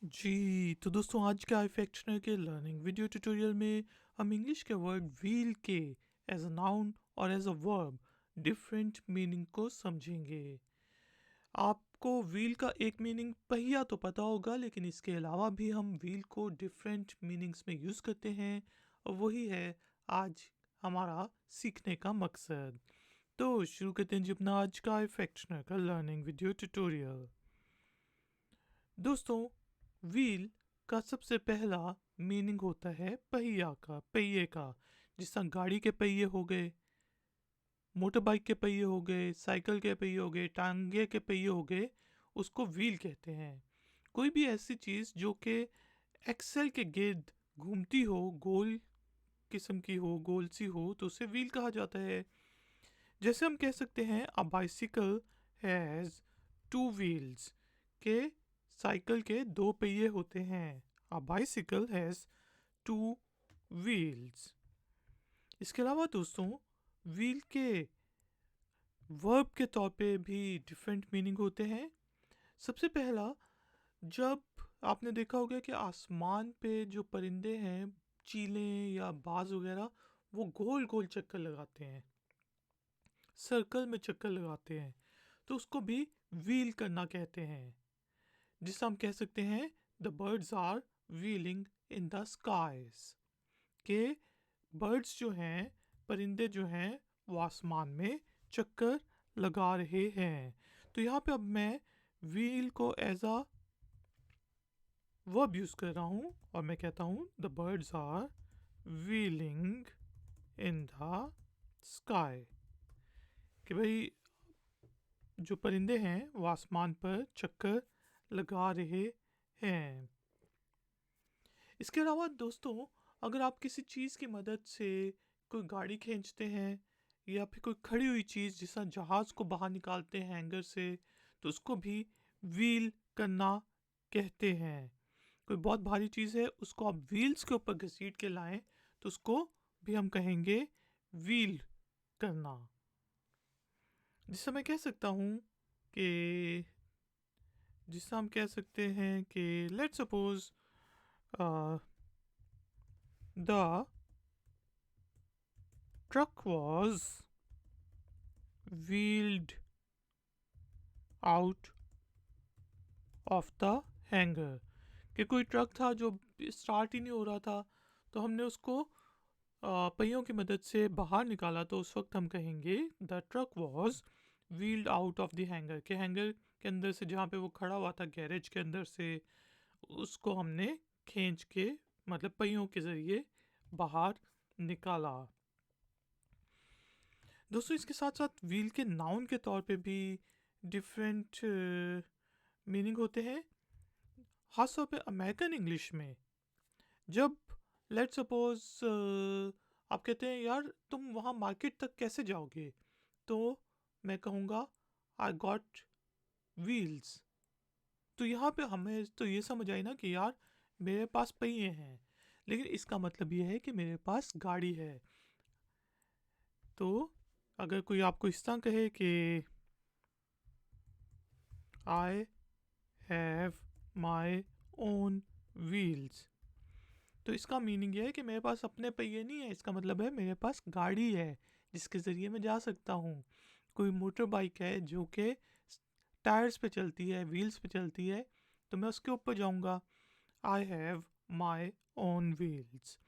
जी, तो दोस्तों आज के iFactioner के लर्निंग वीडियो ट्यूटोरियल में हम इंग्लिश के वर्ड व्हील के एज अ नाउन और as a verb different meaning को समझेंगे। आपको व्हील का एक मीनिंग पहिया तो पता होगा, लेकिन इसके अलावा भी हम व्हील को डिफरेंट मीनिंग्स में यूज़ करते हैं और वही है आज हमारा सीखने का मकसद। तो शुरू करते हैं जी अपना आज का iFactioner का लर्निंग वीडियो ट्यूटोरियल। दोस्तों, व्हील का सबसे पहला मीनिंग होता है पहिए का। जिस तरह गाड़ी के पहिए हो गए, मोटर बाइक के पहिए हो गए, साइकिल के पहिए हो गए, टांगे के पहिए हो गए, उसको व्हील कहते हैं। कोई भी ऐसी चीज़ जो कि एक्सेल के गिर्द घूमती हो, गोल किस्म की हो, गोल सी हो, तो उसे व्हील कहा जाता है। जैसे हम कह सकते हैं a bicycle has two wheels, के साइकिल के दो पहिए होते हैं। A bicycle has two wheels. इसके अलावा दोस्तों, व्हील के वर्ब के तौर पे भी डिफरेंट मीनिंग होते हैं। सबसे पहला, जब आपने देखा होगा कि आसमान पे जो परिंदे हैं, चीलें या बाज वगैरह, वो गोल गोल चक्कर लगाते हैं, सर्कल में चक्कर लगाते हैं, तो उसको भी व्हील करना कहते हैं। जिससे हम कह सकते हैं the birds are wheeling in the skies, के बर्ड्स जो हैं, परिंदे जो हैं, वो आसमान में चक्कर लगा रहे हैं। तो यहाँ पे अब मैं व्हील को एज अ वर्ब यूज़ कर रहा हूँ और मैं कहता हूँ the birds are wheeling in the sky, कि भाई जो परिंदे हैं वो आसमान पर चक्कर लगा रहे हैं। इसके अलावा दोस्तों, अगर आप किसी चीज़ की मदद से कोई गाड़ी खींचते हैं या फिर कोई खड़ी हुई चीज़ जैसा जहाज़ को बाहर निकालते हैं हैंगर से, तो उसको भी व्हील करना कहते हैं। कोई बहुत भारी चीज़ है, उसको आप व्हील्स के ऊपर घसीट के लाएं, तो उसको भी हम कहेंगे व्हील करना। जिससे मैं कह सकता हूँ कि जिससे हम कह सकते हैं कि let's suppose the truck was wheeled out of the hanger, कि कोई ट्रक था जो स्टार्ट ही नहीं हो रहा था, तो हमने उसको पहियों की मदद से बाहर निकाला, तो उस वक्त हम कहेंगे the truck was wheeled out of the hanger, के हैंगर के अंदर से, जहाँ पे वो खड़ा हुआ था गैरेज के अंदर से, उसको हमने खींच के, मतलब पहियों के ज़रिए बाहर निकाला। दोस्तों, इसके साथ साथ व्हील के नाउन के तौर पे भी डिफरेंट मीनिंग होते हैं। ख़ास तौर पे अमेरिकन इंग्लिश में, जब लेट्स सपोज आप कहते हैं यार तुम वहाँ मार्केट तक कैसे जाओगे, तो मैं कहूँगा आई गॉट व्हील्स। तो यहाँ पे हमें तो ये समझ आई ना कि यार मेरे पास पहिए हैं, लेकिन इसका मतलब ये है कि मेरे पास गाड़ी है। तो अगर कोई आपको इस तरह कहे कि I have my on wheels, तो इसका मीनिंग ये है कि मेरे पास अपने पहिए नहीं है, इसका मतलब है मेरे पास गाड़ी है जिसके ज़रिए मैं जा सकता हूँ। कोई मोटर बाइक है जो कि टायर्स पे चलती है, व्हील्स पे चलती है, तो मैं उसके ऊपर जाऊँगा। I have my on wheels.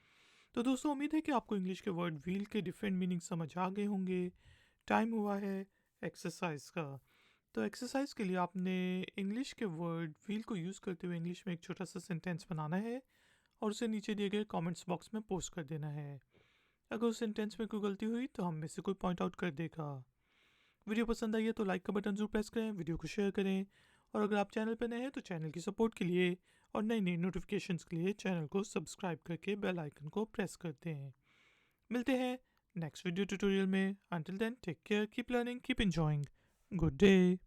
तो दोस्तों, उम्मीद है कि आपको इंग्लिश के वर्ड व्हील के डिफरेंट मीनिंग समझ आ गए होंगे। टाइम हुआ है एक्सरसाइज का। तो एक्सरसाइज के लिए आपने इंग्लिश के वर्ड व्हील को यूज़ करते हुए इंग्लिश में एक छोटा सा सेंटेंस बनाना है और उसे नीचे दिए गए कमेंट्स बॉक्स में पोस्ट कर देना है। अगर उस सेंटेंस में कोई गलती हुई तो हम में से कोई पॉइंट आउट कर देगा। वीडियो पसंद आई है तो लाइक का बटन जरूर प्रेस करें, वीडियो को शेयर करें, और अगर आप चैनल पर नए हैं तो चैनल की सपोर्ट के लिए और नई नई नोटिफिकेशंस के लिए चैनल को सब्सक्राइब करके बेल आइकन को प्रेस करते हैं। मिलते हैं नेक्स्ट वीडियो ट्यूटोरियल में। Until then take care, keep learning, keep enjoying, good day.